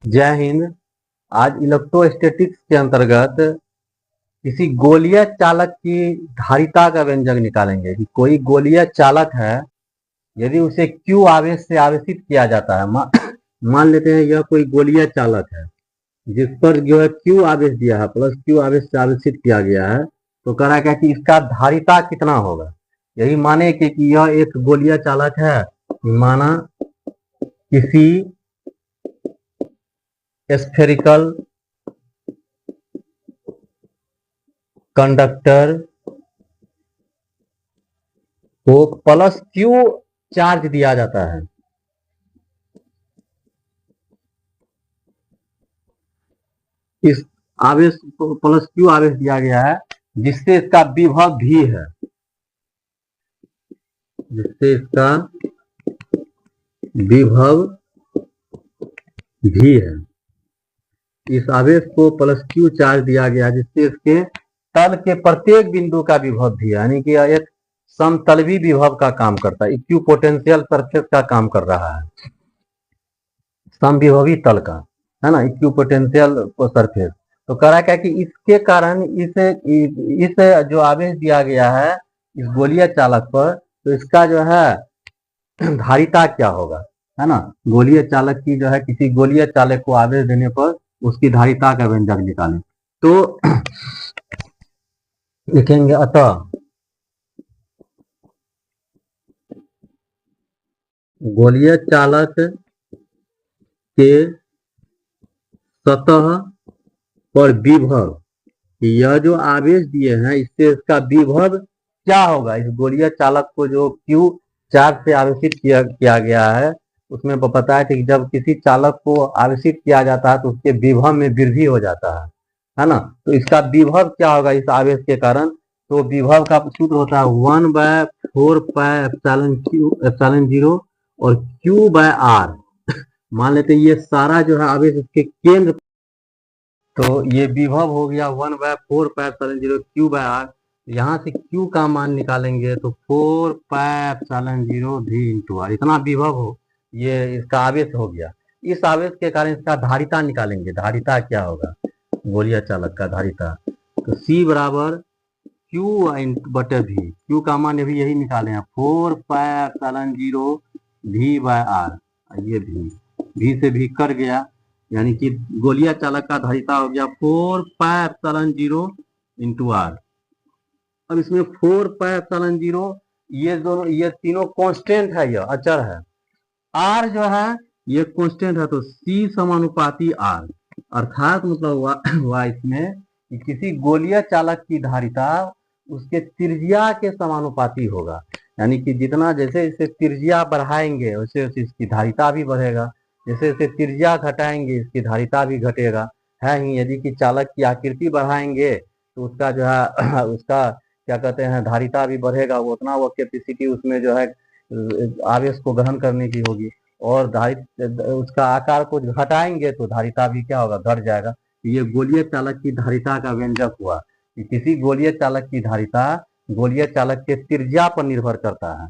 जय हिंद। आज इलेक्ट्रोस्टैटिक्स के अंतर्गत किसी गोलीय चालक की धारिता का व्यंजक निकालेंगे कि कोई गोलीय चालक है, यदि उसे Q आवेश से आवेशित किया जाता है। मान लेते हैं यह कोई गोलीय चालक है जिस पर जो है Q आवेश दिया है, प्लस Q आवेश से आवेशित किया गया है। तो कह रहा है कि इसका धारिता कितना होगा। यही माने कि यह एक गोलीय चालक है, माना किसी स्फेरिकल कंडक्टर को प्लस Q चार्ज दिया जाता है। इस आवेश को प्लस Q आवेश दिया गया है, जिससे इसका विभव भी है, जिससे इसका विभव भी है। इस आवेश को प्लस Q चार्ज दिया गया, जिससे इसके तल के प्रत्येक बिंदु का विभव भी है, यानी कि यह एक समतलवी विभव का काम करता है, इक्विपोटेंशियल सरफेस का काम कर रहा है, समविभवी तल का, है ना, इक्विपोटेंशियल सरफेस। तो कह रहा है कि इसके कारण इस जो आवेश दिया गया है इस गोलीय चालक पर, तो इसका जो है धारिता क्या होगा, है ना। गोलीय चालक की जो है, किसी गोलीय चालक को आवेश देने पर उसकी धारिता का व्यंजक निकालें। तो लिखेंगे अतः गोलीय चालक के सतह पर विभव, यह जो आवेश दिए हैं इससे इसका विभव क्या होगा। इस गोलीय चालक को जो Q चार्ज से आवेशित किया गया है, उसमें बताया था कि जब किसी चालक को आवेशित किया जाता है तो उसके विभव में वृद्धि हो जाता है ना। तो इसका विभव क्या होगा इस आवेश के कारण। तो विभव का सूत्र होता है 1/4πε0 और Q/R। मान लेते हैं ये सारा जो है आवेश इसके केंद्र, तो ये विभव हो गया 1/4πε0 Q/R। यहाँ से Q का मान निकालेंगे तो 4πε0 V/R, इतना विभव हो, ये इसका आवेश हो गया। इस आवेश के कारण इसका धारिता निकालेंगे। धारिता क्या होगा गोलीय चालक का धारिता, तो C बराबर Q/V। Q का मान भी यही निकाले हैं 4πε0 V/R। ये V से भी कर गया, यानी कि गोलीय चालक का धारिता हो गया 4πε0 × R। अब इसमें 4πε0, ये दोनों, ये तीनों कांस्टेंट है, यह अचर है। R जो है ये कांस्टेंट है, तो C समानुपाती R, अर्थात मतलब हुआ इसमें कि किसी गोलीय चालक की धारिता उसके त्रिज्या के समानुपाती होगा। यानी कि जितना जैसे जैसे त्रिज्या बढ़ाएंगे वैसे वैसे इसकी धारिता भी बढ़ेगा, जैसे जैसे त्रिज्या घटाएंगे इसकी धारिता भी घटेगा, है ही। यदि कि चालक की आकृति बढ़ाएंगे तो उसका जो है उसका क्या कहते हैं धारिता भी बढ़ेगा, वो उतना वो कैपेसिटी उसमें जो है आवेश को ग्रहण करने की होगी। और उसका आकार को घटाएंगे तो धारिता भी क्या होगा, घट जाएगा। ये गोलीय चालक की धारिता का व्यंजक हुआ कि किसी गोलीय चालक की धारिता गोलीय चालक के त्रिज्या पर निर्भर करता है।